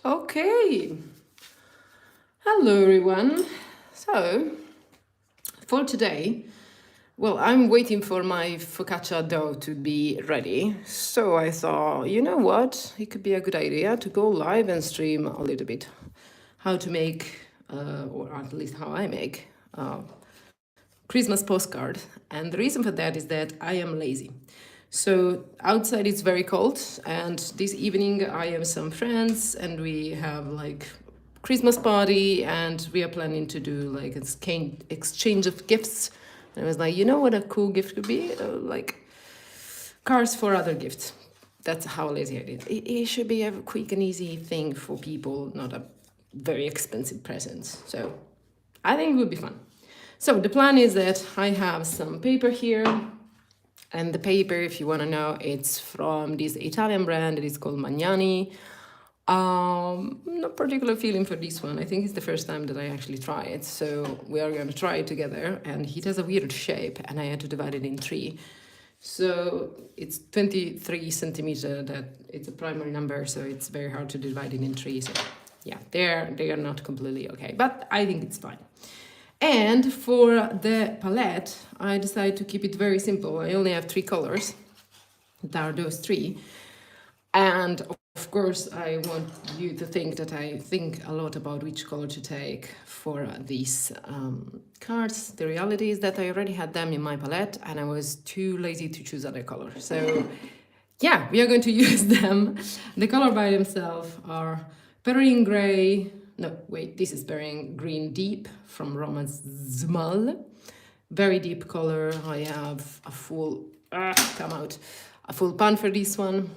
Okay, hello everyone. So, for today, well, I'm waiting for my focaccia dough to be ready. So I thought, you know what? It could be a good idea to go live and stream a little bit how to make, or at least how I make, Christmas postcard. And the reason for that is that I am lazy. So outside it's very cold, and this evening I have some friends, and we have like Christmas party, and we are planning to do like an exchange of gifts. And I was like, you know what a cool gift could be? Like cards for other gifts. That's how lazy I did. It should be a quick and easy thing for people, not a very expensive present. So I think it would be fun. So the plan is that I have some paper here, and the paper, if you want to know, it's from this Italian brand that is called Magnani. No particular feeling for this one. I think it's the first time that I actually try it. So we are going to try it together. And it has a weird shape, and I had to divide it in three. So it's 23 centimeter. That it's a primary number, so it's very hard to divide it in three. So yeah, they are not completely okay, but I think it's fine. And for the palette, I decided to keep it very simple. I only have three colors. There are those three. And of course, I want you to think that I think a lot about which color to take for these cards. The reality is that I already had them in my palette, and I was too lazy to choose other colors. So yeah, we are going to use them. The color by themselves are Perylene Gray. No, wait, this is Perylene Green Deep from Roman's Szmal. Very deep color. I have a full, a full pan for this one.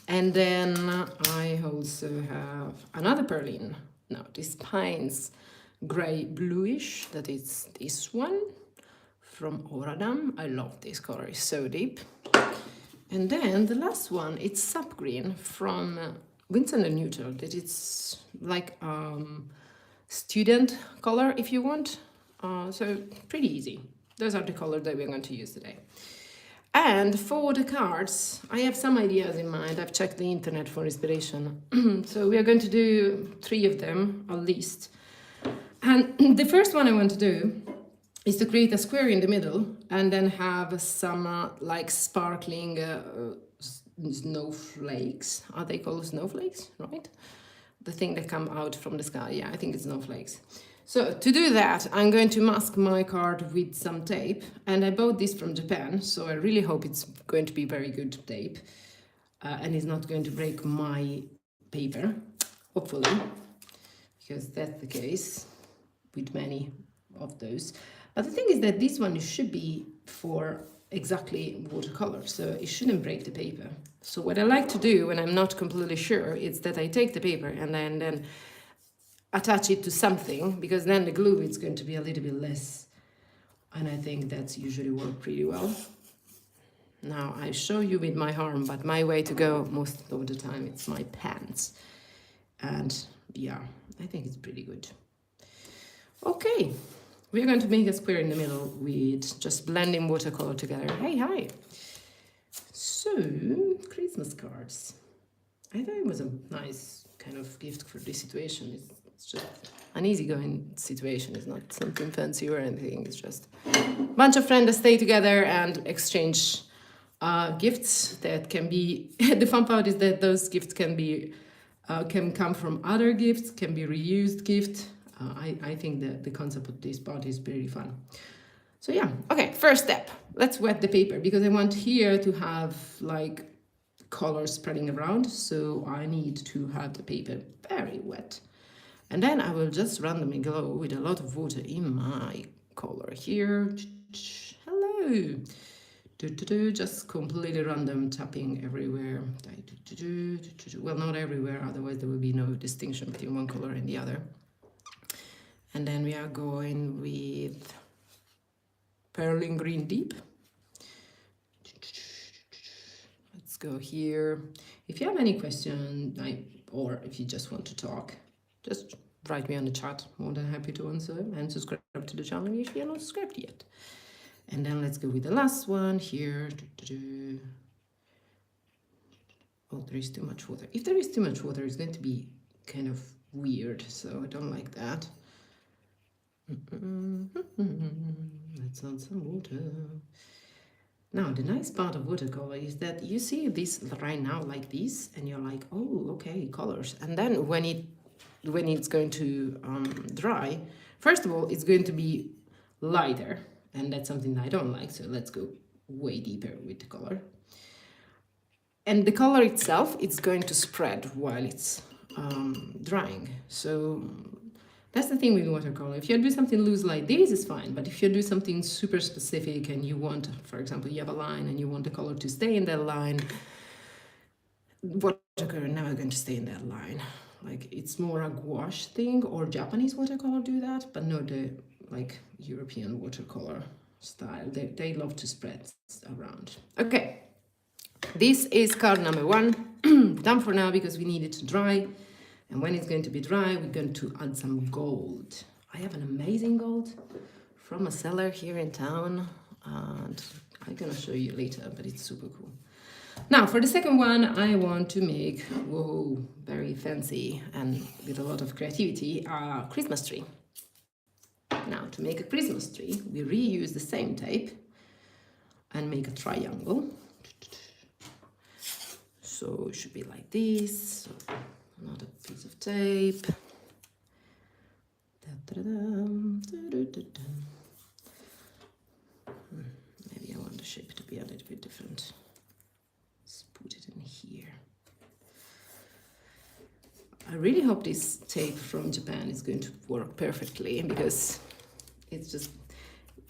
And then I also have another Perylene. No, this Payne's Grey Bluish, that is this one from Oradam. I love this color, it's so deep. And then the last one, it's Sap Green from Winston & Newton. That it's like student color if you want. So pretty easy. Those are the colors that we're going to use today. And for the cards, I have some ideas in mind. I've checked the internet for inspiration. So we are going to do 3 of them at least. And the first one I want to do is to create a square in the middle and then have some like sparkling snowflakes. Are they called snowflakes, right? The thing that come out from the sky. Yeah, I think it's snowflakes. So to do that, I'm going to mask my card with some tape, and I bought this from Japan, so I really hope it's going to be very good tape and it's not going to break my paper, hopefully, because that's the case with many of those. But the thing is that this one should be for exactly watercolor, so it shouldn't break the paper. So what I like to do when I'm not completely sure is that I take the paper and then attach it to something, because then the glue is going to be a little bit less, and I think that's usually worked pretty well. Now I show you with my arm, but my way to go most of the time it's my pants, and yeah, I think it's pretty good. Okay, we're going to make a square in the middle with just blending watercolor together. Hey, hi. So Christmas cards, I thought it was a nice kind of gift for this situation. It's just an easygoing situation. It's not something fancy or anything. It's just a bunch of friends that stay together and exchange gifts that can be. The fun part is that those gifts can be can come from other gifts, can be reused gifts. I think that the concept of this part is pretty fun. So yeah, okay. First step. Let's wet the paper because I want here to have like color spreading around. So I need to have the paper very wet. And then I will just randomly go with a lot of water in my color here. Hello. Just completely random tapping everywhere. Well, not everywhere, otherwise there will be no distinction between one color and the other. And then we are going with Perylene Green Deep. Let's go here. If you have any question, or if you just want to talk, just write me on the chat. More than happy to answer, and subscribe to the channel if you're not subscribed yet. And then let's go with the last one here. Oh, there is too much water. If there is too much water, it's going to be kind of weird, so I don't like that. Let's add some water. Now, the nice part of watercolor is that you see this right now like this, and you're like, oh, okay, colors. And then when it's going to dry, first of all, it's going to be lighter, and that's something that I don't like. So let's go way deeper with the color. And the color itself, it's going to spread while it's drying. So that's the thing with watercolor. If you do something loose like this, it's fine. But if you do something super specific and you want, for example, you have a line and you want the color to stay in that line, watercolor never going to stay in that line. Like, it's more a gouache thing, or Japanese watercolor do that, but not the like European watercolor style. They love to spread around. Okay, this is card number 1. Done for now because we need it to dry. And when it's going to be dry, we're going to add some gold. I have an amazing gold from a seller here in town, and I'm gonna show you later, but it's super cool. Now, for the second one, I want to make, whoa, very fancy and with a lot of creativity, a Christmas tree. Now, to make a Christmas tree, we reuse the same tape and make a triangle. So it should be like this. So another piece of tape. Maybe I want the shape to be a little bit different. Let's put it in here. I really hope this tape from Japan is going to work perfectly, because it's just,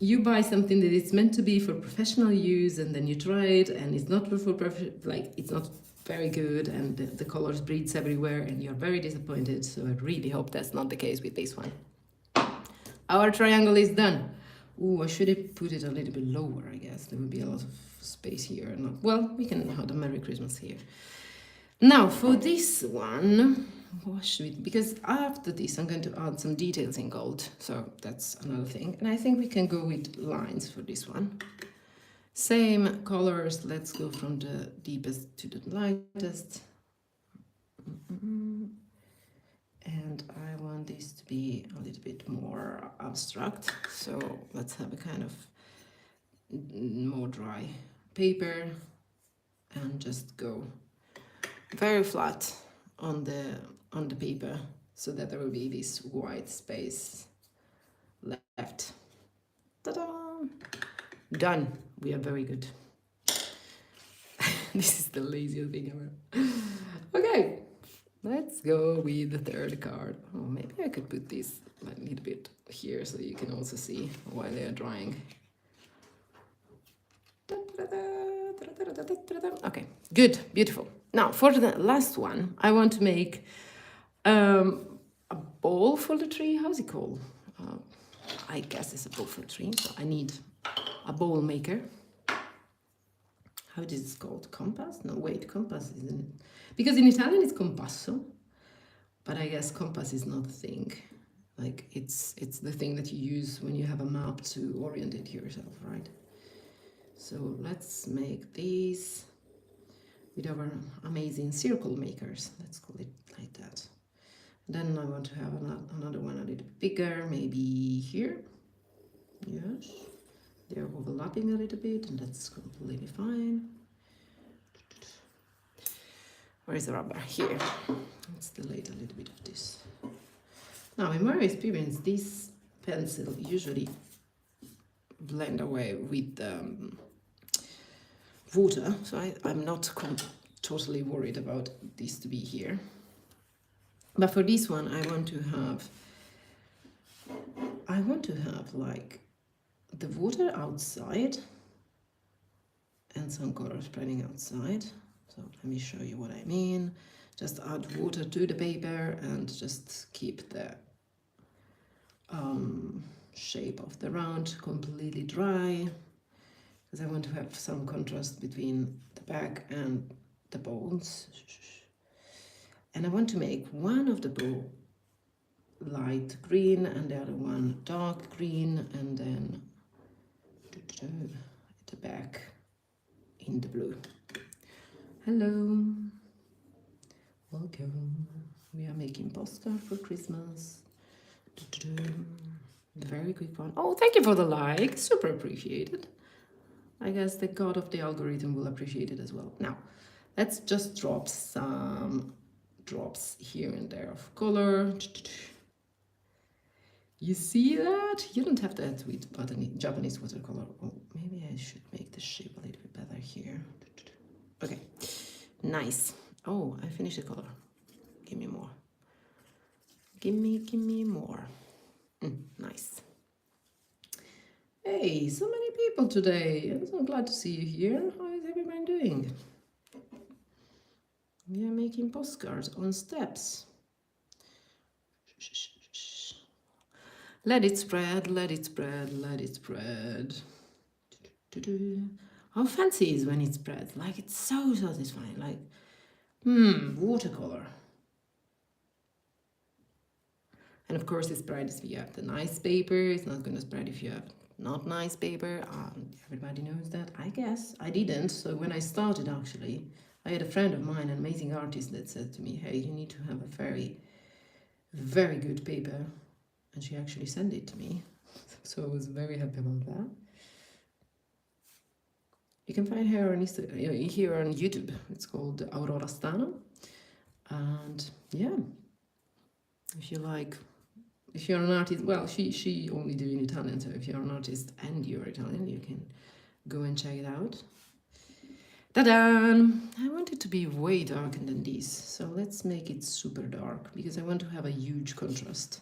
you buy something that it's meant to be for professional use, and then you try it and it's not for perfect, like it's not very good, and the colors breeds everywhere and you're very disappointed. So I really hope that's not the case with this one. Our triangle is done. Ooh, I should have put it a little bit lower, I guess. There would be a lot of space here. Not, well, we can have a Merry Christmas here. Now, for this one, what should we, because after this I'm going to add some details in gold. So that's another thing. And I think we can go with lines for this one. Same colors, let's go from the deepest to the lightest. And I want this to be a little bit more abstract. So let's have a kind of more dry paper and just go very flat on the paper, so that there will be this white space left. Ta-da! Done. We are very good. This is the laziest thing ever. Okay, let's go with the third card. Oh, maybe I could put this a little bit here so you can also see while they are drying. Okay, good, beautiful. Now, for the last one, I want to make a bowl for the tree. How's it called? I guess it's a bowl for the tree. So I need a bowl maker. How is this called? Compass? No, wait, compass isn't it? Because in Italian it's compasso, but I guess compass is not a thing. Like it's the thing that you use when you have a map to orientate yourself, right? So let's make these with our amazing circle makers. Let's call it like that. Then I want to have another one a little bit bigger, maybe here. Yes, they're overlapping a little bit, and that's completely fine. Where is the rubber? Here. Let's delete a little bit of this. Now, in my experience, this pencil usually blend away with water, so I'm not totally worried about this to be here. But for this one, I want to have like the water outside and some color spreading outside. So let me show you what I mean. Just add water to the paper and just keep the shape of the round completely dry, because I want to have some contrast between the back and the bones. And I want to make one of the bowl light green and the other one dark green, and then the back in the blue. Hello, welcome welcome. We are making postcard for Christmas. Very quick one. Oh, thank you for the like. Super appreciated. I guess the god of the algorithm will appreciate it as well. Now, let's just drop some drops here and there of color. You see that? You don't have that with Japanese watercolor. Oh, maybe I should make the shape a little bit better here. Okay, nice. Oh, I finished the color. Give me more. Give me more. Nice. Hey, so many people today. I'm so glad to see you here. How is everyone doing? We are making postcards on steps. Let it spread, let it spread, let it spread. How fancy is when it spreads? Like, it's so satisfying. Like, watercolor. And of course, it spreads if you have the nice paper. It's not going to spread if you have not nice paper. Everybody knows that, I guess. I didn't. So when I started, actually, I had a friend of mine, an amazing artist, that said to me, hey, you need to have a very, very good paper. And she actually sent it to me. So I was very happy about that. You can find her on here on YouTube. It's called Aurora Stano. And yeah, if you like, if you're an artist, well, she only do in Italian. So if you're an artist and you're Italian, you can go and check it out. Ta-da! I want it to be way darker than this. So let's make it super dark because I want to have a huge contrast.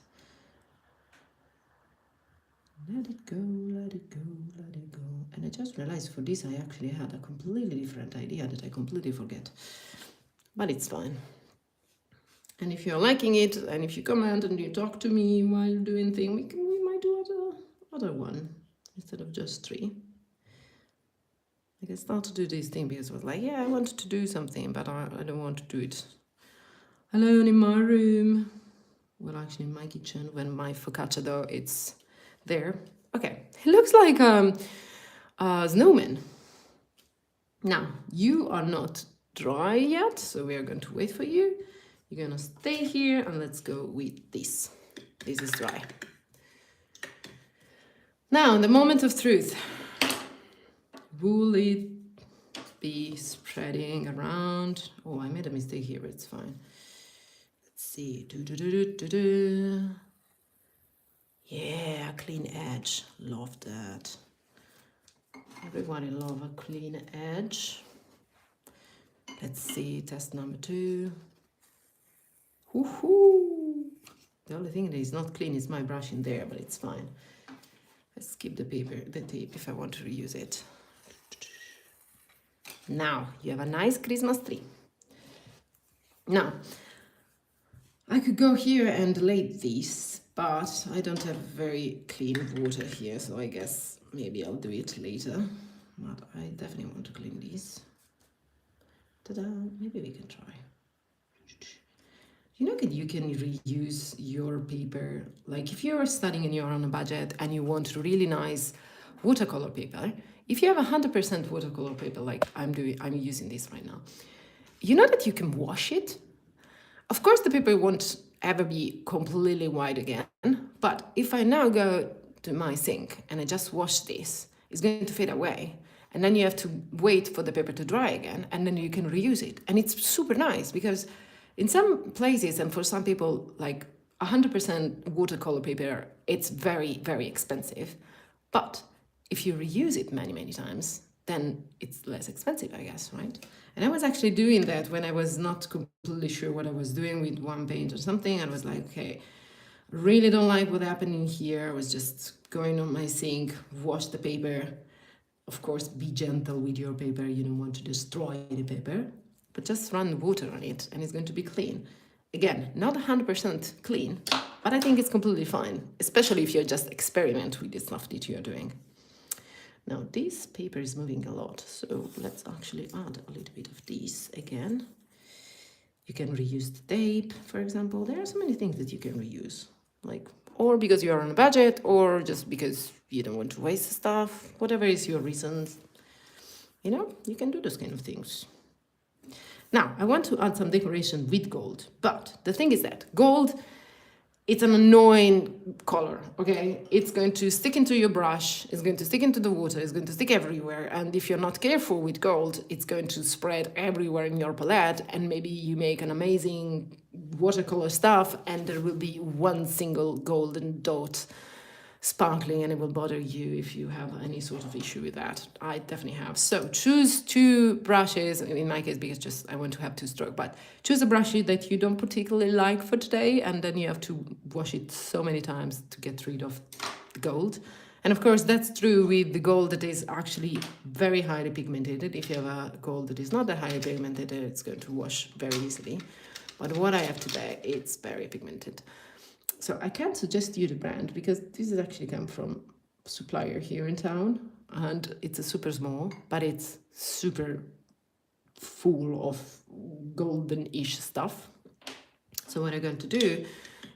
Let it go, let it go, let it go. And I just realized for this I actually had a completely different idea that I completely forget. But it's fine. And if you're liking it, and if you comment and you talk to me while doing things, we might do other one instead of just 3. I can start to do this thing because I was like, yeah, I wanted to do something, but I don't want to do it alone in my room. Well, actually in my kitchen when my focaccia dough, it's there. Okay, it looks like a snowman. Now, you are not dry yet, so we are going to wait for you. You're gonna stay here and let's go with this. This is dry. Now, the moment of truth. Will it be spreading around? Oh, I made a mistake here, but it's fine. Let's see. Yeah, clean edge. Love that. Everybody love a clean edge. Let's see, test number 2. Woohoo! The only thing that is not clean is my brush in there, but it's fine. Let's skip the tape if I want to reuse it. Now, you have a nice Christmas tree. Now, I could go here and lay this, but I don't have very clean water here, so I guess maybe I'll do it later. But I definitely want to clean these. Ta-da! Maybe we can try. You know that you can reuse your paper. Like if you're studying and you're on a budget and you want really nice watercolor paper, if you have 100% watercolor paper, like I'm using this right now, you know that you can wash it. Of course, the paper won't ever be completely white again, but if I now go to my sink and I just wash this, it's going to fade away. And then you have to wait for the paper to dry again, and then you can reuse it. And it's super nice because in some places and for some people, like 100% watercolor paper, it's very, very expensive. But if you reuse it many, many times, then it's less expensive, I guess, right? And I was actually doing that when I was not completely sure what I was doing with one paint or something. I was like, okay, really don't like what happened in here. I was just going on my sink, wash the paper. Of course, be gentle with your paper. You don't want to destroy the paper, but just run water on it and it's going to be clean. Again, not 100% clean, but I think it's completely fine, especially if you just experiment with the stuff that you're doing. Now, this paper is moving a lot, so let's actually add a little bit of this again. You can reuse the tape, for example. There are so many things that you can reuse, like, or because you're on a budget, or just because you don't want to waste stuff, whatever is your reasons. You know, you can do those kind of things. Now, I want to add some decoration with gold, but the thing is that gold, it's an annoying color, okay? It's going to stick into your brush, it's going to stick into the water, it's going to stick everywhere, and if you're not careful with gold, it's going to spread everywhere in your palette, and maybe you make an amazing watercolor stuff, and there will be one single golden dot sparkling, and it will bother you if you have any sort of issue with that. I definitely have. So choose two brushes, in my case because just I want to have two stroke, but choose a brush that you don't particularly like for today, and then you have to wash it so many times to get rid of the gold. And of course that's true with the gold that is actually very highly pigmented. If you have a gold that is not that highly pigmented, it's going to wash very easily. But what I have today, it's very pigmented. So I can't suggest you the brand because this has actually come from a supplier here in town, and it's a super small, but it's super full of golden-ish stuff. So what I'm going to do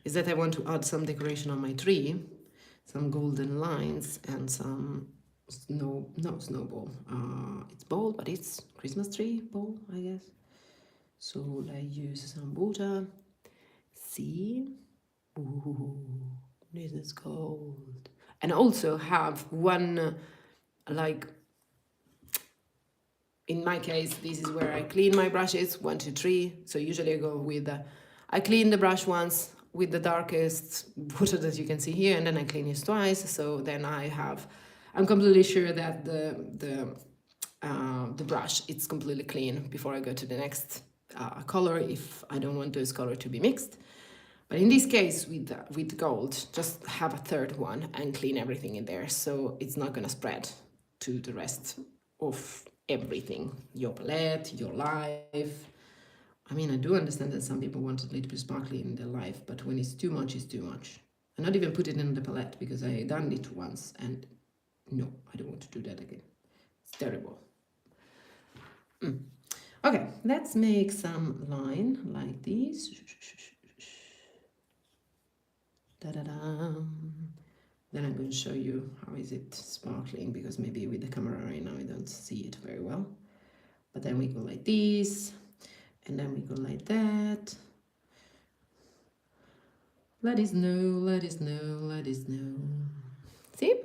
is that I want to add some decoration on my tree, some golden lines and some snowball. It's ball, but it's Christmas tree ball, I guess. So I use some water. See? Ooh, this is gold. And also have one, like, in my case, this is where I clean my brushes, 1, 2, 3. So usually I go with, I clean the brush once with the darkest water that you can see here, and then I clean it twice. So then I'm completely sure that the brush, it's completely clean before I go to the next color, if I don't want those colors to be mixed. But in this case, with gold, just have a third one and clean everything in there, so it's not going to spread to the rest of everything. Your palette, your life. I mean, I do understand that some people want a little bit sparkly in their life, but when it's too much, it's too much. And not even put it in the palette, because I done it once, and no, I don't want to do that again. It's terrible. Okay, let's make some line like this. Da-da-da. Then I'm going to show you how is it sparkling, because maybe with the camera right now I don't see it very well. But then we go like this, and then we go like that. Let us know, let us know, let us know. See?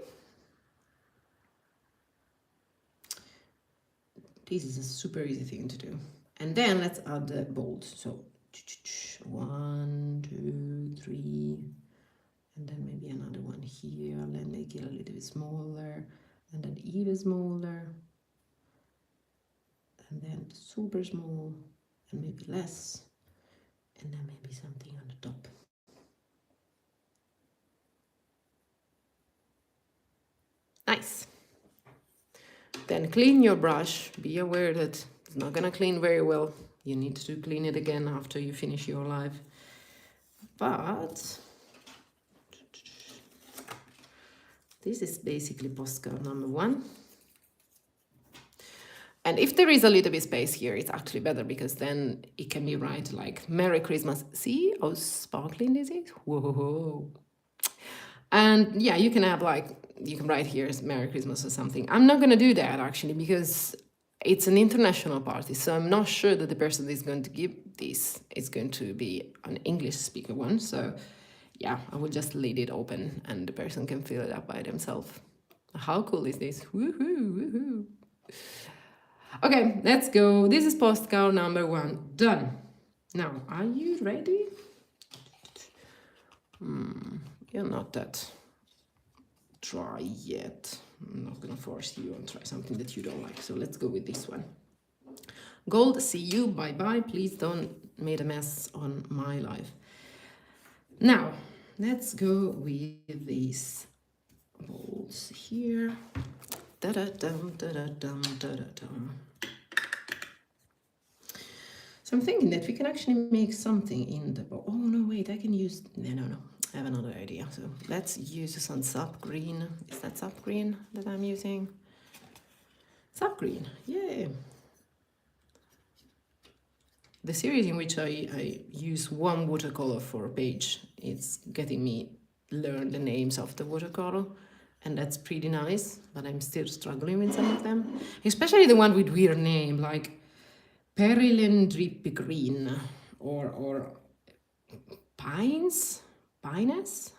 This is a super easy thing to do. And then let's add the bolts. So 1, 2, 3. And then maybe another one here, and then make it a little bit smaller, and then even smaller, and then super small, and maybe less, and then maybe something on the top. Nice. Then clean your brush. Be aware that it's not gonna clean very well. You need to clean it again after you finish your live. But this is basically postcard number 1. And if there is a little bit space here, it's actually better, because then it can be right like Merry Christmas. See how sparkling this is? Whoa. And yeah, you can have like, you can write here Merry Christmas or something. I'm not going to do that actually, because it's an international party. So I'm not sure that the person that is going to give this is going to be an English speaker one. So yeah, I will just leave it open and the person can fill it up by themselves. How cool is this? Woohoo, woohoo. Okay, let's go. This is postcard number 1. Done. Now, are you ready? You're not that dry yet. I'm not gonna force you and try something that you don't like. So let's go with this one. Gold, see you, bye-bye. Please don't make a mess on my life. Now, let's go with these bolts here. Da-da-dum, da-da-dum, da-da-dum. So I'm thinking that we can actually make something in the bowl. Oh, no, wait, I can use... No. I have another idea. So let's use some Sap Green. Is that Sap Green that I'm using? Sap Green, yeah. The series in which I use one watercolor for a page, it's getting me learn the names of the watercolor, and that's pretty nice, but I'm still struggling with some of them, especially the one with weird name like Perylene Drip Green or pines? Pines?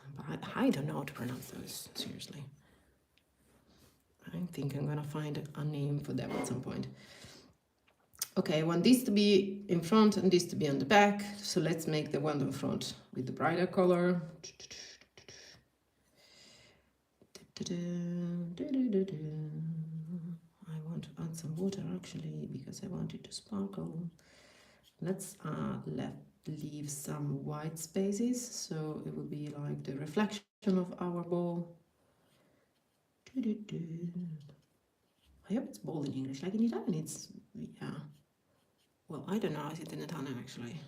I don't know how to pronounce those, seriously. I think I'm gonna find a name for them at some point. Okay, I want this to be in front and this to be on the back. So let's make the one in front with the brighter color. I want to add some water actually because I want it to sparkle. Let's leave some white spaces so it will be like the reflection of our bowl. I hope it's bowl in English, like in Italian it's, yeah. Well, I don't know how it in Italian actually.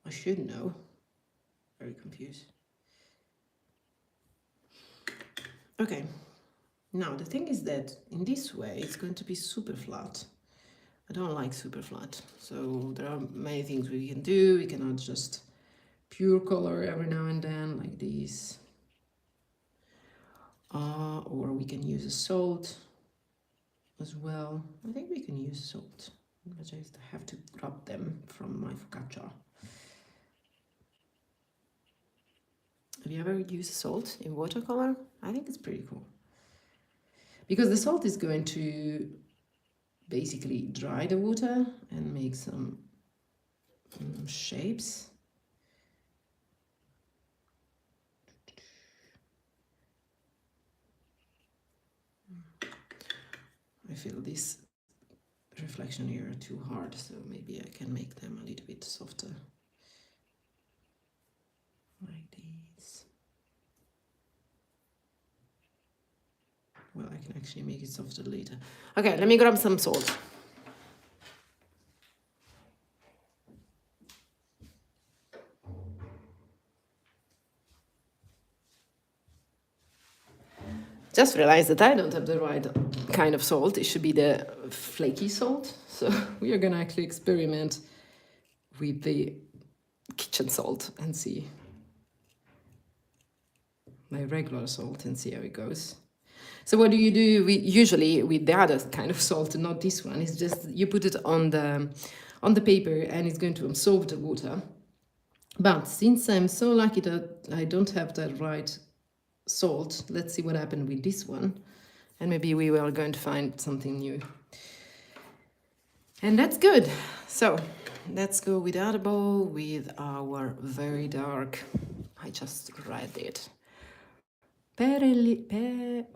I should know. Very confused. Okay, now the thing is that in this way it's going to be super flat. I don't like super flat, so there are many things we can do. We cannot just pure color every now and then like this, or we can use a salt as well. I think we can use salt. I just have to grab them from my focaccia. Have you ever used salt in watercolor? I think it's pretty cool because the salt is going to basically dry the water and make some shapes. I feel this reflection here are too hard, so maybe I can make them a little bit softer. Like this. Well, I can actually make it softer later. Okay, let me grab some salt. Just realized that I don't have the right kind of salt. It should be the flaky salt. So we are gonna actually experiment with the kitchen salt and see my regular salt and see how it goes. So what do? Usually with the other kind of salt, not this one, it's just you put it on the paper and it's going to absorb the water. But since I'm so lucky that I don't have the right salt, let's see what happened with this one. And maybe we are going to find something new. And that's good. So let's go with the other bowl with our very dark, I just read it, Perylene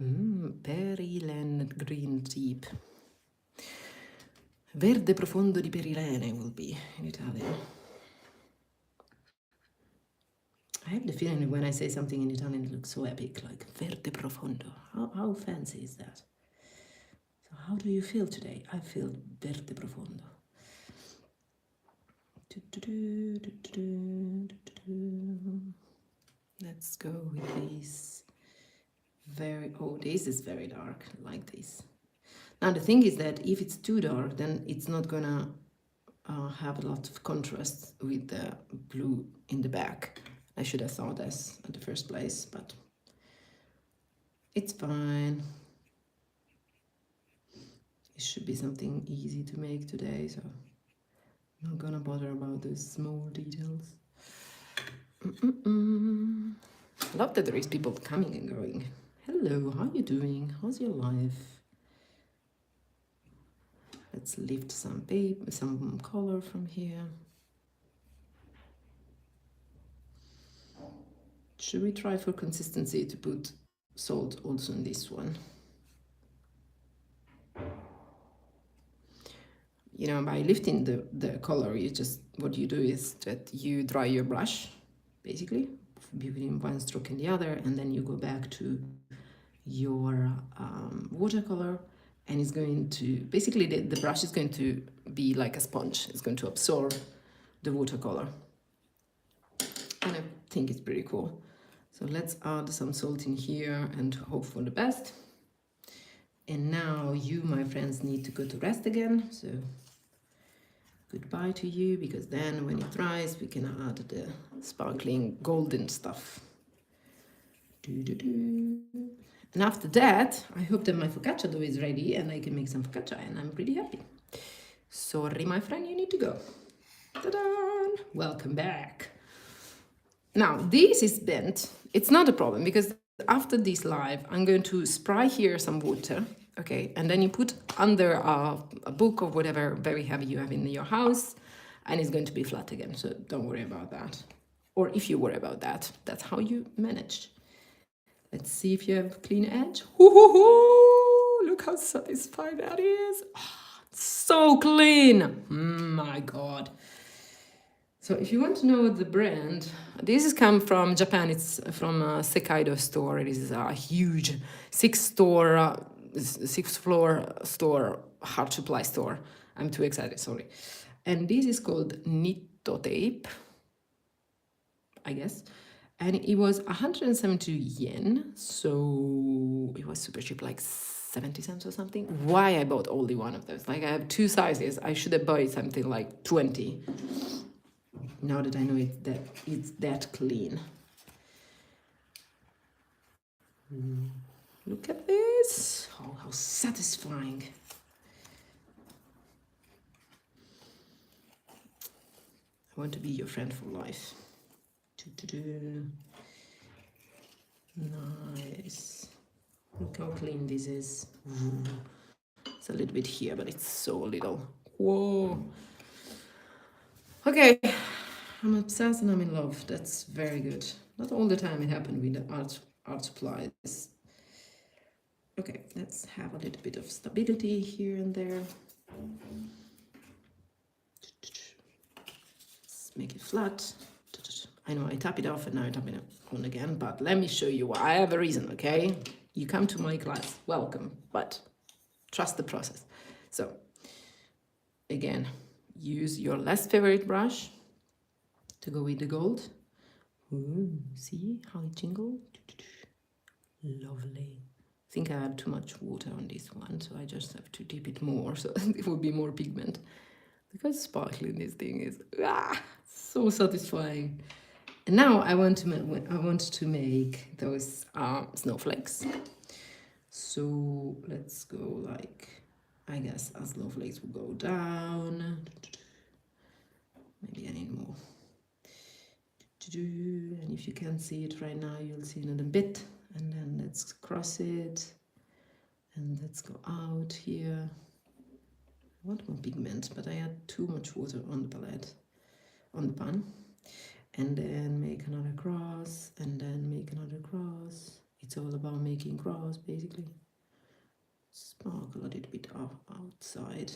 Green Deep. Verde profondo di Perylene will be in Italian. I have the feeling when I say something in Italian it looks so epic, like verde profondo. How fancy is that? So how do you feel today? I feel verde profondo. Let's go with this. This is very dark, like this. Now the thing is that if it's too dark, then it's not gonna have a lot of contrast with the blue in the back. I should have thought this at the first place, but it's fine. It should be something easy to make today, so I'm not gonna bother about those small details. I love that there is people coming and going. Hello, how are you doing? How's your life? Let's lift some paper, some color from here. Should we try for consistency to put salt also in this one? You know, by lifting the color, what you do is that you dry your brush, basically, between one stroke and the other, and then you go back to your watercolor, and it's going to, basically the brush is going to be like a sponge. It's going to absorb the watercolor. And I think it's pretty cool. So let's add some salt in here and hope for the best. And now you, my friends, need to go to rest again. So goodbye to you, because then when it dries, we can add the sparkling golden stuff. And after that, I hope that my focaccia dough is ready and I can make some focaccia, and I'm pretty happy. Sorry, my friend, you need to go. Ta-da! Welcome back. Now, this is bent. It's not a problem because after this live, I'm going to spray here some water, okay? And then you put under a book or whatever very heavy you have in your house, and it's going to be flat again. So don't worry about that. Or if you worry about that, that's how you manage. Let's see if you have clean edge. Woo-hoo-hoo! Look how satisfying that is. Oh, so clean. My God. So if you want to know the brand, this is come from Japan. It's from a Sekaido store. It is a huge sixth floor store, hard supply store. I'm too excited, sorry. And this is called Nitto Tape, I guess. And it was 172 yen, so it was super cheap, like 70 cents or something. Why I bought only one of those? Like I have two sizes. I should have bought something like 20. Now that I know it's that clean. Look at this. Oh, how satisfying. I want to be your friend for life. Nice. Look how clean this is. It's a little bit here, but it's so little. Whoa. Okay. I'm obsessed and I'm in love. That's very good. Not all the time it happened with the art supplies. Okay, let's have a little bit of stability here and there. Let's make it flat. I know I tap it off and now I tap it on again, but let me show you why. I have a reason, okay? You come to my class, welcome, but trust the process. So, again, use your less favorite brush to go with the gold. Ooh, see how it jingled? Lovely. I think I had too much water on this one, so I just have to dip it more so it will be more pigment. Because sparkling this thing is so satisfying. And now I want to make those snowflakes. So let's go like, I guess our snowflakes will go down. Maybe I need more. And if you can't see it right now, you'll see it in a bit. And then let's cross it. And let's go out here. I want more pigment, but I had too much water on the palette, on the pan. And then make another cross, and then make another cross. It's all about making cross, basically. Sparkle a little bit outside.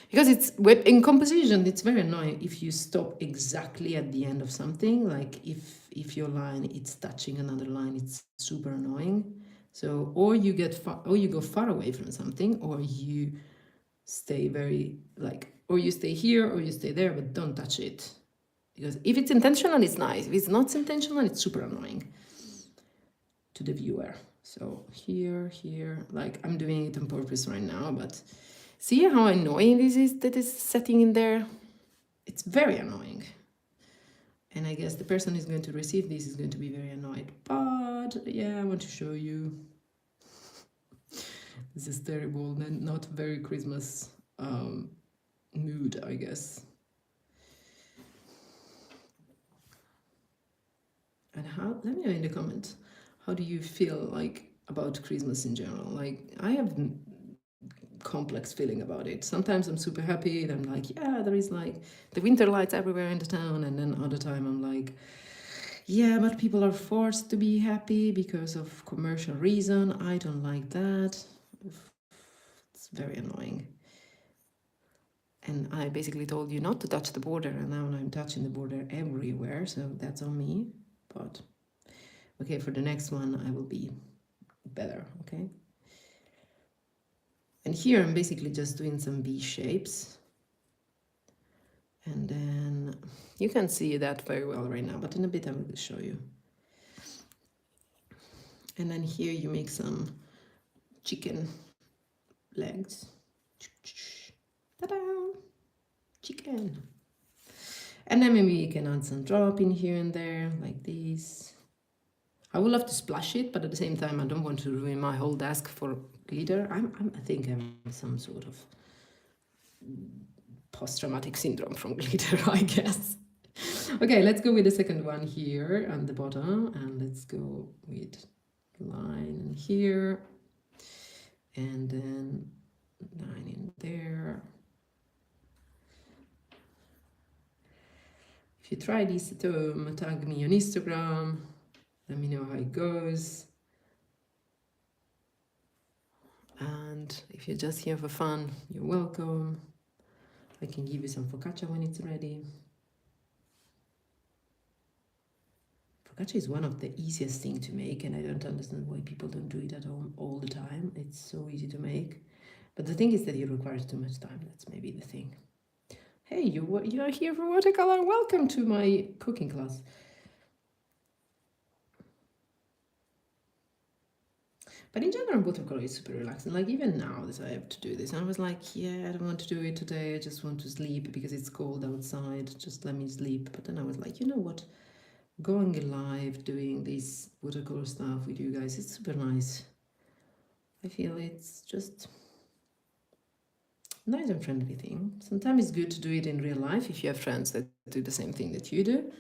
Because it's in composition, it's very annoying if you stop exactly at the end of something. Like if your line it's touching another line, it's super annoying. So or you go far away from something, or you stay very like, or you stay here or you stay there, but don't touch it. Because if it's intentional, it's nice. If it's not intentional, it's super annoying to the viewer. So here, like I'm doing it on purpose right now, but see how annoying this is that is setting in there? It's very annoying. And I guess the person who's going to receive this is going to be very annoyed. But yeah, I want to show you. This is terrible and not very Christmas mood, I guess. And how, let me know in the comments, how do you feel like about Christmas in general? Like I have complex feeling about it. Sometimes I'm super happy and I'm like, yeah, there is like the winter lights everywhere in the town. And then other time I'm like, yeah, but people are forced to be happy because of commercial reason. I don't like that. It's very annoying. And I basically told you not to touch the border, and now I'm touching the border everywhere, so that's on me. But okay, for the next one I will be better, okay? And here I'm basically just doing some V shapes. And then you can see that very well right now, but in a bit I will show you. And then here you make some chicken legs. Ta-da! Chicken. And then maybe you can add some drop in here and there, like this. I would love to splash it, but at the same time, I don't want to ruin my whole desk for glitter. I think I'm some sort of post-traumatic syndrome from glitter, I guess. Okay, let's go with the second one here on the bottom, and let's go with line in here, and then line in there. If you try this at home, tag me on Instagram. Let me know how it goes. And if you're just here for fun, you're welcome. I can give you some focaccia when it's ready. Focaccia is one of the easiest things to make, and I don't understand why people don't do it at home all the time. It's so easy to make. But the thing is that it requires too much time. That's maybe the thing. Hey, you're here for watercolor. Welcome to my cooking class. But in general, watercolor is super relaxing. Like even now that I have to do this, I was like, yeah, I don't want to do it today. I just want to sleep because it's cold outside. Just let me sleep. But then I was like, you know what? Going live, doing this watercolor stuff with you guys, it's super nice. I feel it's just nice and friendly thing. Sometimes it's good to do it in real life if you have friends that do the same thing that you do.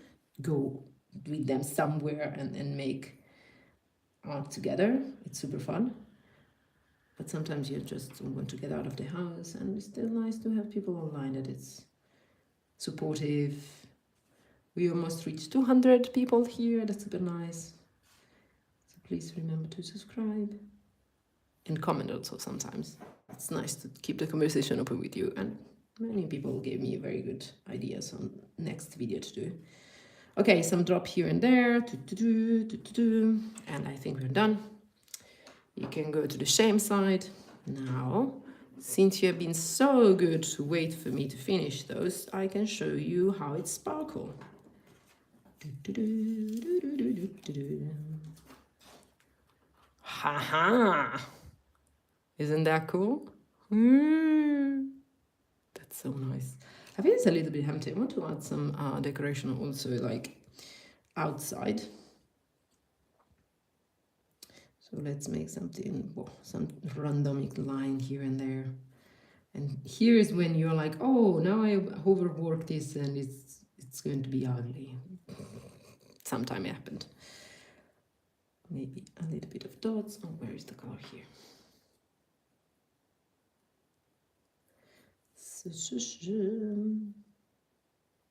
Go with them somewhere and make art together. It's super fun. But sometimes you just don't want to get out of the house, and it's still nice to have people online that it's supportive. We almost reached 200 people here. That's super nice. So please remember to subscribe and comment also sometimes. It's nice to keep the conversation open with you, and many people gave me very good ideas on next video to do. Okay, some drop here and there, and I think we're done. You can go to the shame side. Now, since you have been so good to wait for me to finish those, I can show you how it sparkles. Haha! Isn't that cool? That's so nice. I think it's a little bit empty. I want to add some decoration also, like outside. So let's make something, some randomic line here and there. And here is when you're like, oh, now I overworked this and it's going to be ugly. Sometime it happened. Maybe a little bit of dots. Oh, where is the color here?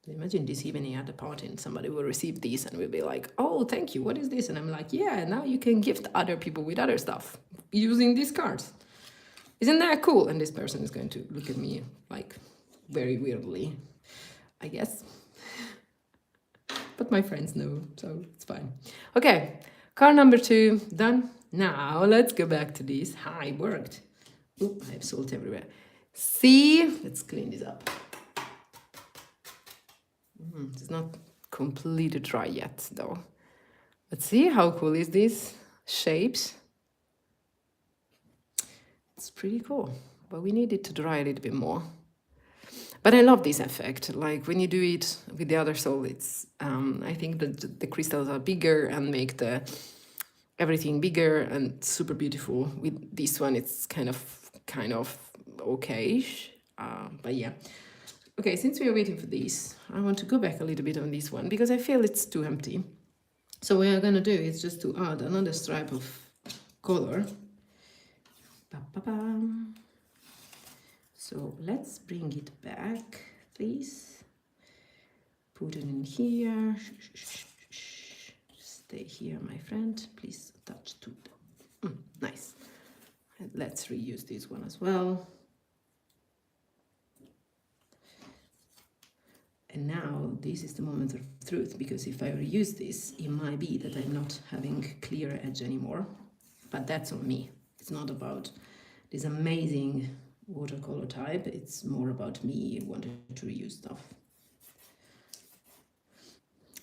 Imagine this evening at the party and somebody will receive these and will be like, oh, thank you, what is this? And I'm like, yeah, now you can gift other people with other stuff using these cards. Isn't that cool? And this person is going to look at me like very weirdly, I guess. But my friends know, so it's fine. Okay, card number 2, done. Now let's go back to this. Hi, it worked. Oh, I have salt everywhere. See, let's clean this up. It's not completely dry yet, though. Let's see, how cool is this? Shapes. It's pretty cool, but we need it to dry a little bit more. But I love this effect. Like when you do it with the other soul, it's I think that the crystals are bigger and make the everything bigger and super beautiful. With this one, it's kind of okay-ish, but yeah. Okay, since we are waiting for this, I want to go back a little bit on this one because I feel it's too empty. So what we are gonna do is just to add another stripe of color. So let's bring it back, please. Put it in here. Stay here, my friend. Please touch to them. Nice. And let's reuse this one as well. And now this is the moment of truth, because if I reuse this, it might be that I'm not having clear edge anymore. But that's on me. It's not about this amazing watercolor type. It's more about me wanting to reuse stuff.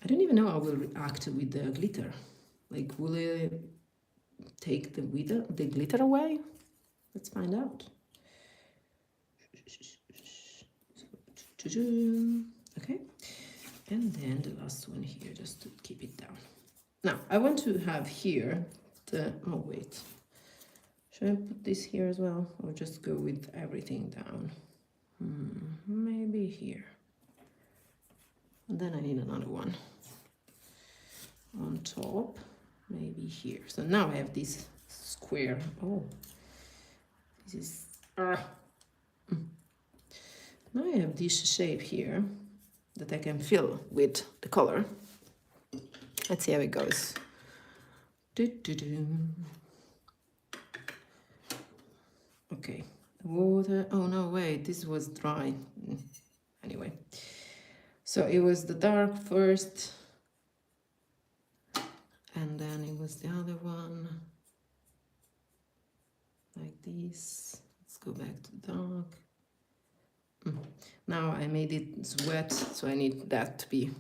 I don't even know how I will react with the glitter. Like, will it take the glitter away? Let's find out. Okay, and then the last one here, just to keep it down. Now, I want to have here the, oh wait, should I put this here as well, or just go with everything down? Maybe here. And then I need another one on top, maybe here. So now I have this square. Oh, this is, now I have this shape here that I can fill with the color. Let's see how it goes. Okay, water. Oh no, wait, this was dry. Anyway, so it was the dark first, and then it was the other one, like this. Let's go back to dark. Now I made it wet, so I need that to be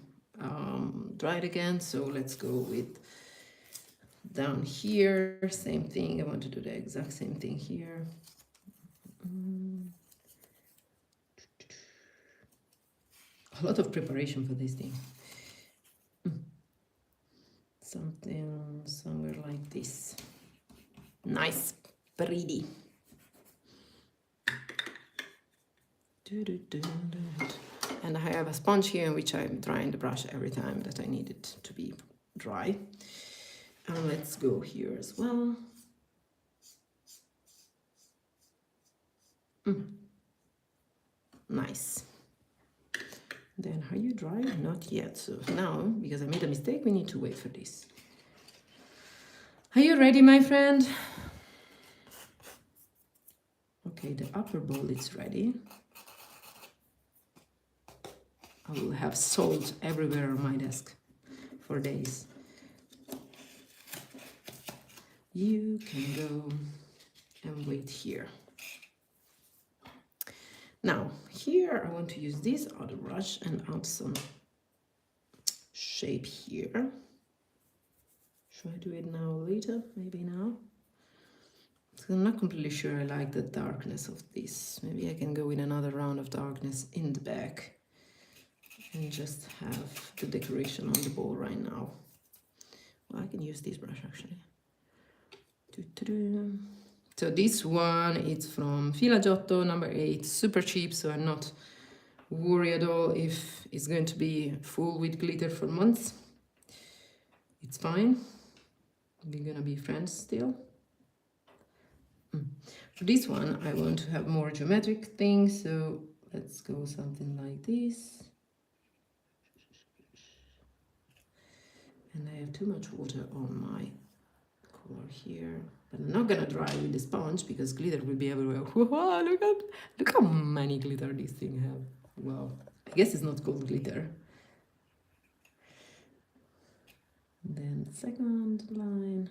dried again. So let's go with down here, same thing. I want to do the exact same thing here. A lot of preparation for this thing. Something somewhere like this. Nice, pretty. And I have a sponge here in which I'm drying the brush every time that I need it to be dry. And let's go here as well. Nice. Then are you dry? Not yet. So now, because I made a mistake, we need to wait for this. Are you ready, my friend? Okay, the upper bowl is ready. I will have salt everywhere on my desk for days. You can go and wait here. Now, here I want to use this other brush and add some shape here. Should I do it now or later? Maybe now. So I'm not completely sure I like the darkness of this. Maybe I can go with another round of darkness in the back and just have the decoration on the bowl right now. Well, I can use this brush actually. So this one is from Fila Giotto number 8, super cheap, so I'm not worried at all if it's going to be full with glitter for months. It's fine. We're gonna be friends still. For this one, I want to have more geometric things, so let's go something like this. And I have too much water on my color here, but I'm not gonna dry with the sponge because glitter will be everywhere. Whoa, look how many glitter this thing have. Wow, I guess it's not called glitter. And then the second line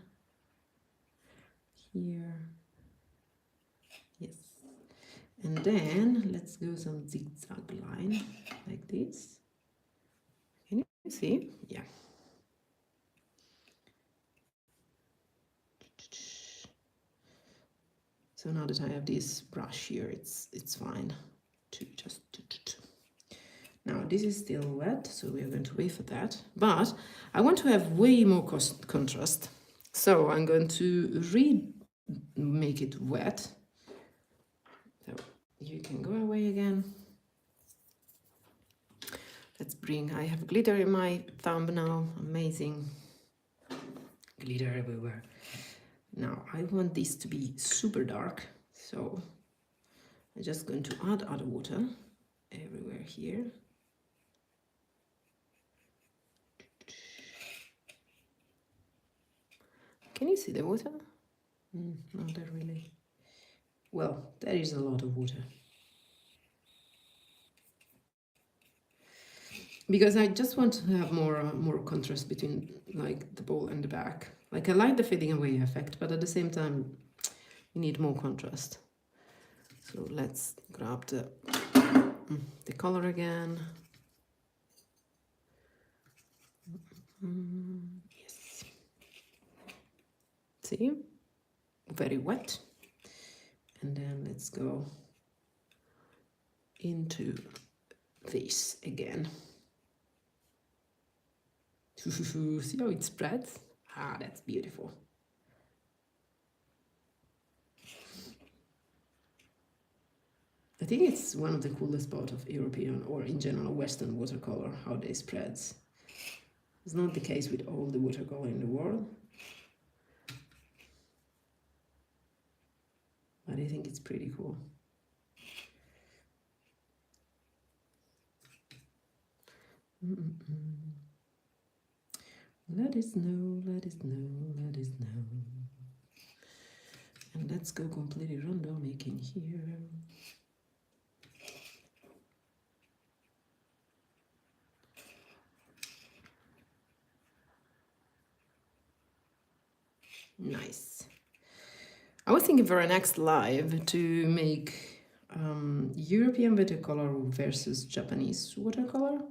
here. Yes. And then let's go some zigzag line like this. Can you see? Yeah. So now that I have this brush here, it's fine to just. Now this is still wet, so we are going to wait for that. But I want to have way more contrast, so I'm going to make it wet. So you can go away again. Let's bring. I have glitter in my thumb now. Amazing glitter everywhere. Now I want this to be super dark, so I'm just going to add other water everywhere here. Can you see the water? Not really. Well, there is a lot of water. Because I just want to have more contrast between like the bowl and the back. Like I like the fading away effect, but at the same time, you need more contrast. So let's grab the color again. Yes. See, very wet. And then let's go into this again. See how it spreads? Ah, that's beautiful. I think it's one of the coolest part of European or in general Western watercolor, how they spreads. It's not the case with all the watercolor in the world, but I think it's pretty cool. Let us know, let us know, let us know. And let's go completely random making here. Nice. I was thinking for our next live to make European watercolor versus Japanese watercolor.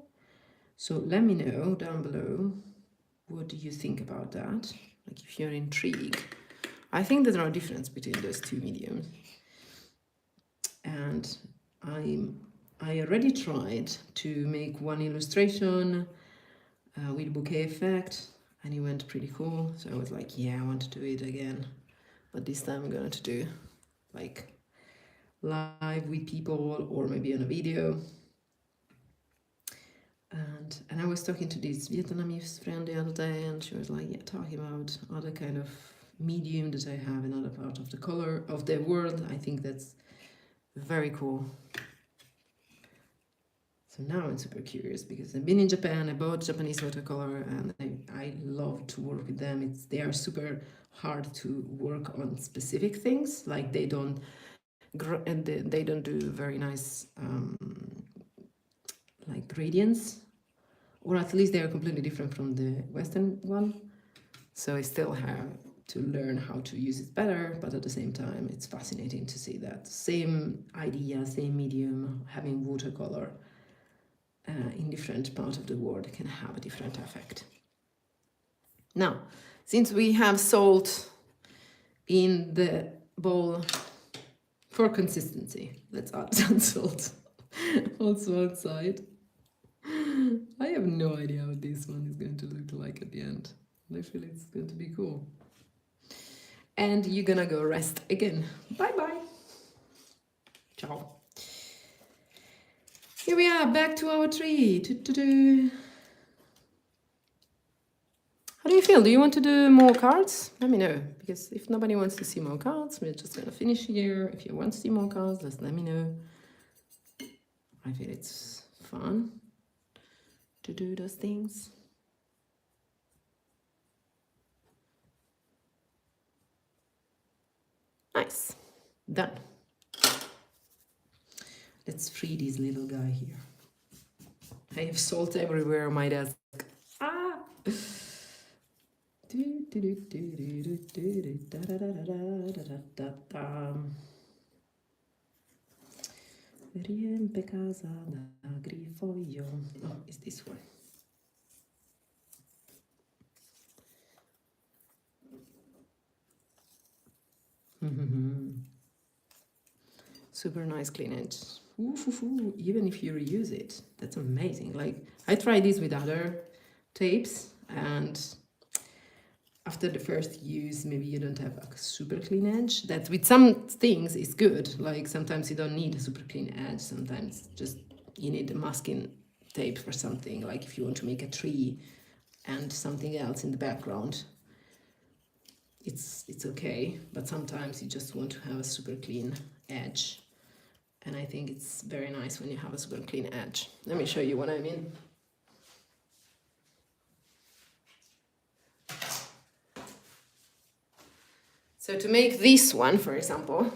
So let me know down below, what do you think about that? Like if you're intrigued. I think there's no difference between those two mediums. And I already tried to make one illustration with bouquet effect, and it went pretty cool. So I was like, yeah, I want to do it again. But this time I'm going to do like live with people or maybe on a video. And I was talking to this Vietnamese friend the other day, and she was like, yeah, talking about other kind of medium that I have in other part of the color of the world. I think that's very cool. So now I'm super curious because I've been in Japan, I bought Japanese watercolor, and I love to work with them. They are super hard to work on specific things, like they don't do very nice like gradients, or at least they are completely different from the Western one. So I still have to learn how to use it better, but at the same time, it's fascinating to see that same idea, same medium, having watercolor in different parts of the world can have a different effect. Now, since we have salt in the bowl for consistency, let's add some salt also outside. I have no idea what this one is going to look like at the end. I feel it's going to be cool. And you're gonna go rest again. Bye-bye. Ciao. Here we are, back to our tree. How do you feel? Do you want to do more cards? Let me know, because if nobody wants to see more cards, we're just gonna finish here. If you want to see more cards, just let me know. I feel it's fun to do those things. Nice. Done. Let's free this little guy here. I have salt everywhere on my desk. Ah! Riempe casa da grifoglio. Oh, it's this one. Super nice clean edge. Ooh, even if you reuse it, that's amazing. Like I tried this with other tapes, and after the first use, maybe you don't have a super clean edge. That with some things is good. Like sometimes you don't need a super clean edge. Sometimes just you need a masking tape for something. Like if you want to make a tree and something else in the background, it's okay. But sometimes you just want to have a super clean edge. And I think it's very nice when you have a super clean edge. Let me show you what I mean. So to make this one, for example,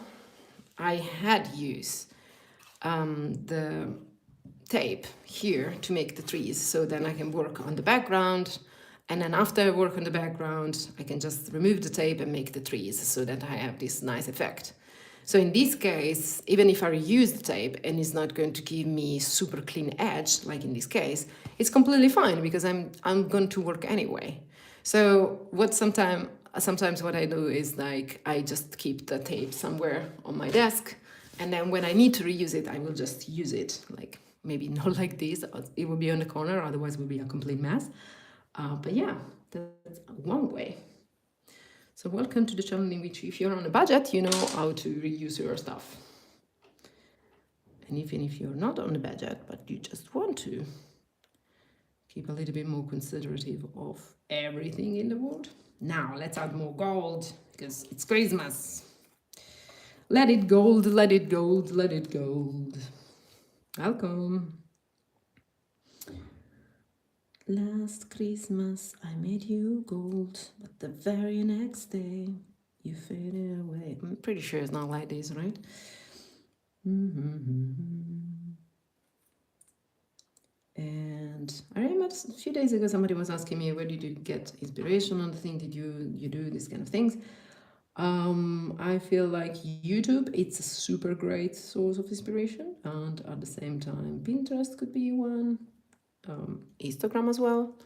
I had used the tape here to make the trees, so then I can work on the background, and then after I work on the background, I can just remove the tape and make the trees so that I have this nice effect. So in this case, even if I reuse the tape and it's not going to give me super clean edge, like in this case, it's completely fine because I'm going to work anyway. So sometimes what I do is like I just keep the tape somewhere on my desk, and then when I need to reuse it, I will just use it. Like maybe not like this, it will be on the corner, otherwise it will be a complete mess. But yeah, that's one way. So welcome to the channel in which if you're on a budget, you know how to reuse your stuff. And even if you're not on a budget, but you just want to keep a little bit more considerative of everything in the world. Now let's add more gold because it's Christmas. Let it gold, let it gold, let it gold. Welcome. Last Christmas I made you gold, but the very next day you faded away. I'm pretty sure it's not like this, right? And I remember a few days ago somebody was asking me, where did you get inspiration on the thing? Did you do these kind of things? I feel like YouTube, it's a super great source of inspiration, and at the same time Pinterest could be one, Instagram as well.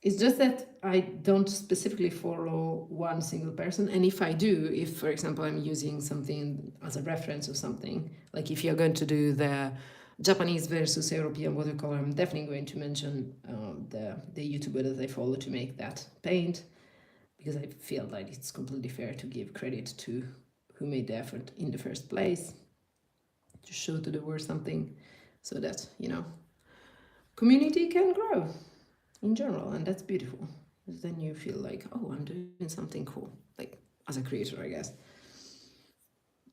It's just that I don't specifically follow one single person, and if I do, if for example I'm using something as a reference or something, like if you're going to do the Japanese versus European watercolor, I'm definitely going to mention the YouTuber that I follow to make that paint, because I feel like it's completely fair to give credit to who made the effort in the first place, to show to the world something, so that, you know, community can grow in general, and that's beautiful. Then you feel like, oh, I'm doing something cool, like as a creator, I guess.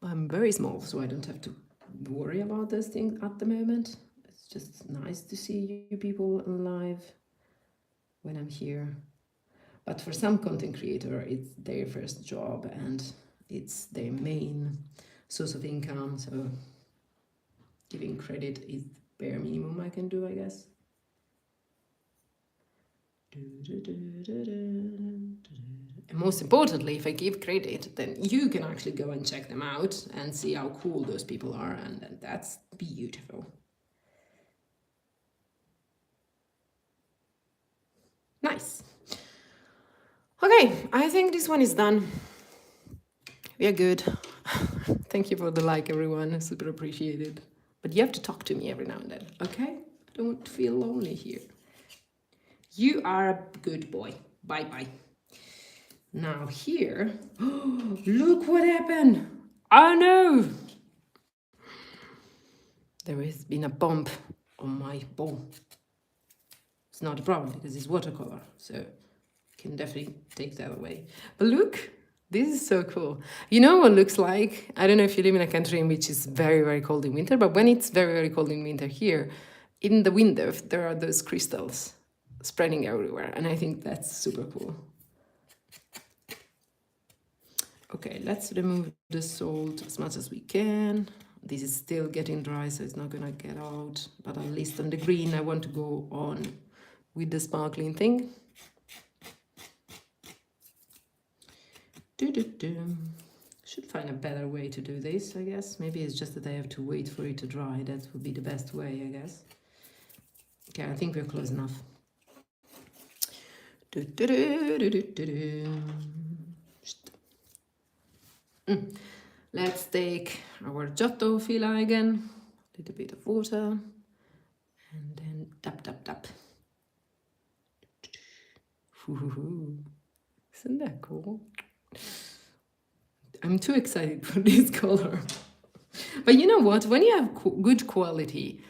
I'm very small, so I don't have to worry about those things at the moment. It's just nice to see you people alive when I'm here. But for some content creator, it's their first job and it's their main source of income. So giving credit is bare minimum I can do, I guess. And most importantly, if I give credit, then you can actually go and check them out and see how cool those people are, and that's beautiful. Nice. Okay, I think this one is done. We are good. Thank you for the like, everyone. Super appreciated. But you have to talk to me every now and then, okay? I don't feel lonely here. You are a good boy. Bye-bye. Now here, look what happened. Oh no! There has been a bump on my bowl. It's not a problem because it's watercolor, so I can definitely take that away. But look, this is so cool. You know what it looks like? I don't know if you live in a country in which it's very, very cold in winter, but when it's very, very cold in winter here, in the window, there are those crystals spreading everywhere, and I think that's super cool. Okay, let's remove the salt as much as we can. This is still getting dry, so it's not gonna get out, but at least on the green, I want to go on with the sparkling thing. Should find a better way to do this, I guess. Maybe it's just that I have to wait for it to dry. That would be the best way, I guess. Okay, I think we're close enough. Let's take our Giotto fila again, a little bit of water, and then tap, tap, tap. Isn't that cool? I'm too excited for this color. But you know what? When you have good quality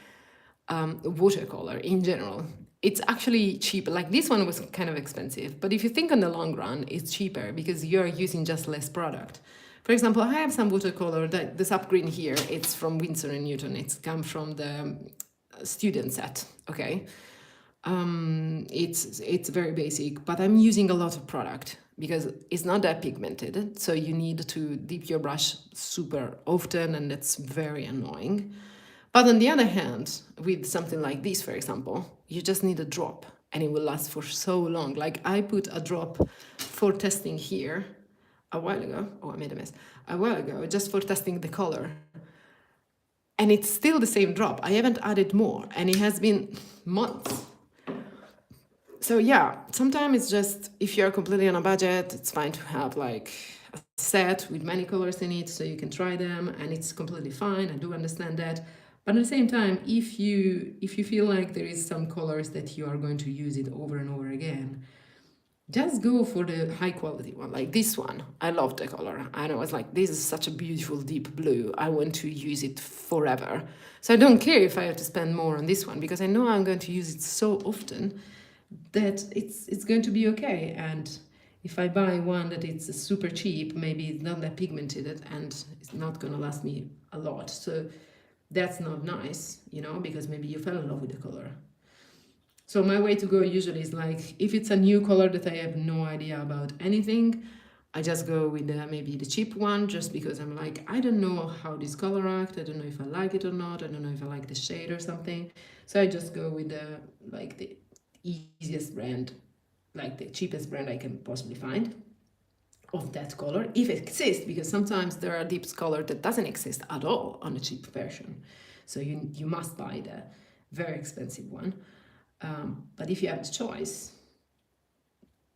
watercolor in general, it's actually cheap. Like this one was kind of expensive, but if you think on the long run, it's cheaper because you're using just less product. For example, I have some watercolor, that the Sap Green here, it's from Winsor & Newton. It's come from the student set, okay? It's very basic, but I'm using a lot of product because it's not that pigmented, so you need to dip your brush super often, and that's very annoying. But on the other hand, with something like this, for example, you just need a drop and it will last for so long. Like I put a drop for testing here a while ago. Oh, I made a mess. A while ago, just for testing the color. And it's still the same drop. I haven't added more, and it has been months. So yeah, sometimes it's just, if you're completely on a budget, it's fine to have like a set with many colors in it so you can try them, and it's completely fine. I do understand that. But at the same time, if you feel like there is some colors that you are going to use it over and over again, just go for the high quality one, like this one. I love the color, and I was like, this is such a beautiful deep blue. I want to use it forever. So I don't care if I have to spend more on this one, because I know I'm going to use it so often that it's going to be okay. And if I buy one that it's super cheap, maybe it's not that pigmented and it's not going to last me a lot. So that's not nice, you know, because maybe you fell in love with the color. So my way to go usually is like, if it's a new color that I have no idea about anything, I just go with maybe the cheap one, just because I'm like, I don't know how this color act. I don't know if I like it or not. I don't know if I like the shade or something. So I just go with the easiest brand, like the cheapest brand I can possibly find of that color, if it exists, because sometimes there are deep color that doesn't exist at all on a cheap version. So you must buy the very expensive one. But if you have the choice,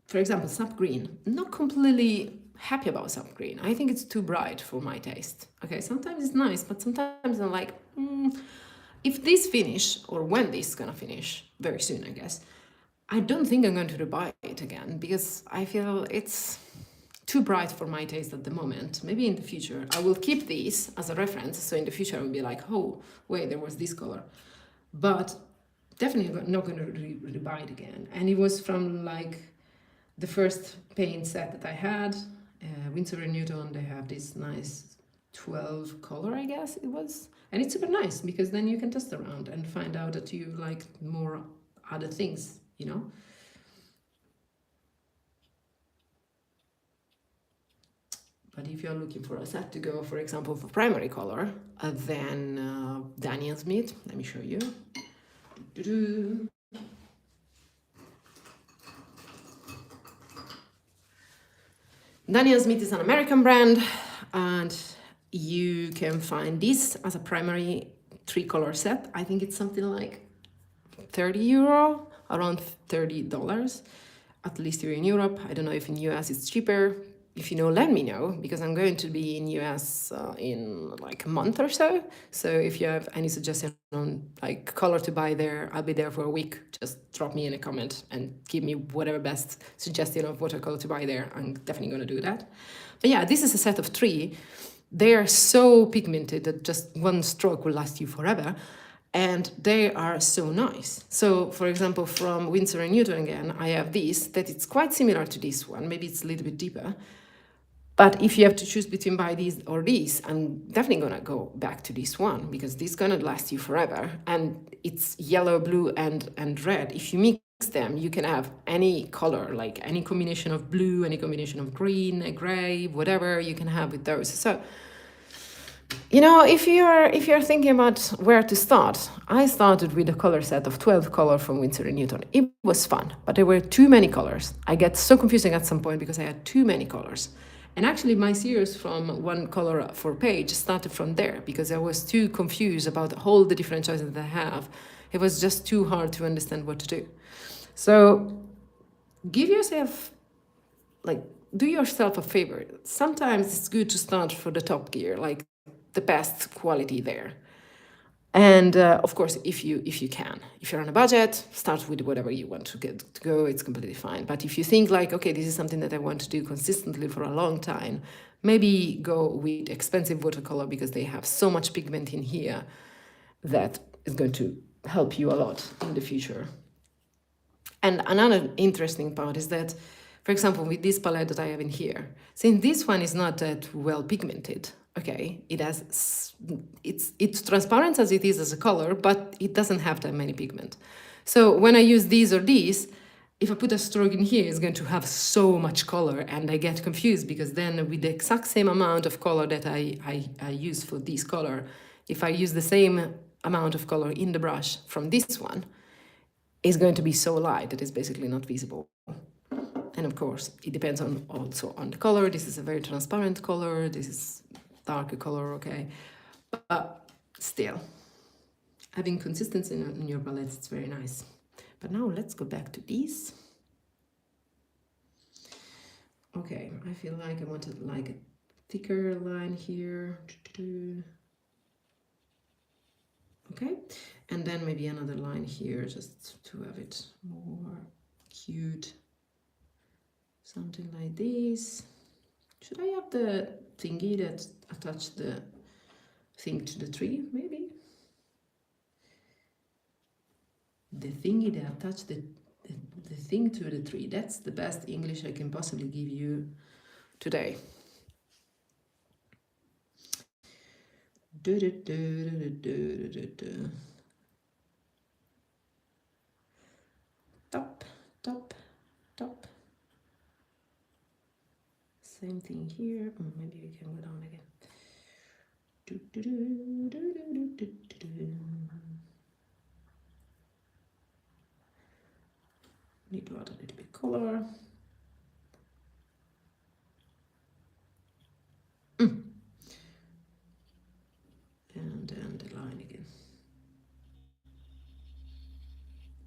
for example, Sap Green, not completely happy about Sap Green. I think it's too bright for my taste. Okay, sometimes it's nice, but sometimes I'm like, if this finish, or when this is gonna finish, very soon, I guess, I don't think I'm going to buy it again, because I feel it's too bright for my taste at the moment. Maybe in the future I will keep these as a reference, so in the future I will be like, oh wait, there was this color, but definitely not going to buy it again. And it was from like the first paint set that I had, Winsor & Newton. They have this nice 12 color, I guess it was, and it's super nice because then you can test around and find out that you like more other things, you know. But if you're looking for a set to go, for example, for primary color, then Daniel Smith, let me show you. Daniel Smith is an American brand, and you can find this as a primary 3-color set. I think it's something like €30, around $30, at least here in Europe. I don't know if in US it's cheaper. If you know, let me know, because I'm going to be in US in like a month or so. So if you have any suggestion on like color to buy there, I'll be there for a week. Just drop me in a comment and give me whatever best suggestion of watercolor to buy there. I'm definitely going to do that. But yeah, this is a set of 3. They are so pigmented that just one stroke will last you forever. And they are so nice. So, for example, from Winsor & Newton again, I have this, that it's quite similar to this one. Maybe it's a little bit deeper. But if you have to choose between buy these or these, I'm definitely gonna go back to this one, because this is gonna last you forever. And it's yellow, blue, and red. If you mix them, you can have any color, like any combination of blue, any combination of green, gray, whatever you can have with those. So, you know, if you're thinking about where to start, I started with a color set of 12 colors from Winsor & Newton. It was fun, but there were too many colors. I get so confusing at some point because I had too many colors. And actually my series from one color for page started from there, because I was too confused about all the different choices that I have. It was just too hard to understand what to do. So give yourself, like, do yourself a favor. Sometimes it's good to start for the top gear, like the best quality there. And of course, if you can, if you're on a budget, start with whatever you want to go. It's completely fine. But if you think like, okay, this is something that I want to do consistently for a long time, maybe go with expensive watercolor, because they have so much pigment in here that is going to help you a lot in the future. And another interesting part is that, for example, with this palette that I have in here, since this one is not that well pigmented, okay, it's transparent as it is as a color, but it doesn't have that many pigment. So when I use these or these, if I put a stroke in here, it's going to have so much color, and I get confused, because then with the exact same amount of color that I use for this color, if I use the same amount of color in the brush from this one, it's going to be so light that it's basically not visible. And of course, it depends on also on the color. This is a very transparent color. This is darker color, okay? But still, having consistency in your palettes, it's very nice. But now let's go back to these. Okay, I feel like I wanted like a thicker line here. Okay, and then maybe another line here just to have it more cute. Something like this. Should I have the thingy that attach the thing to the tree, maybe? The thingy that attach the thing to the tree. That's the best English I can possibly give you today. Top, top, top. Same thing here. Maybe we can go down again. Need to add a little bit color. And then the line again.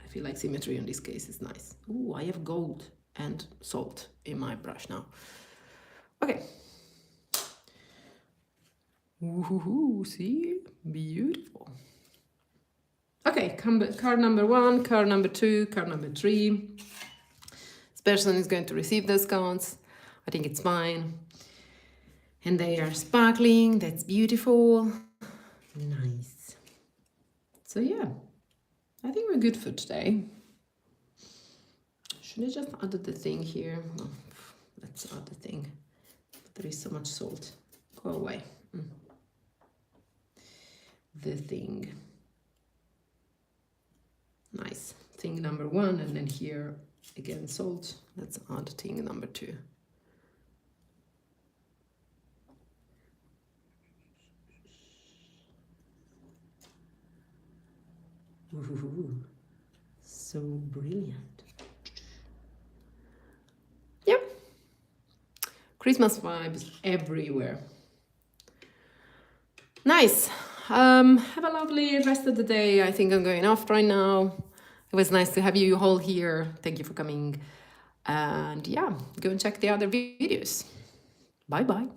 I feel like symmetry in this case is nice. Ooh, I have gold and salt in my brush now. Okay. Woohoo, see? Beautiful. Okay, card number 1, card number 2, card number 3. This person is going to receive those cards. I think it's fine. And they are sparkling. That's beautiful. Nice. So yeah, I think we're good for today. Should I just add the thing here? Oh, let's add the thing. There is so much salt. Go away. The thing. Nice. Thing number 1, and then here again salt. Let's add thing number 2. Ooh, so brilliant. Yep. Christmas vibes everywhere. Nice. Have a lovely rest of the day. I think I'm going off right now. It was nice to have you all here. Thank you for coming. And yeah, go and check the other videos. Bye bye.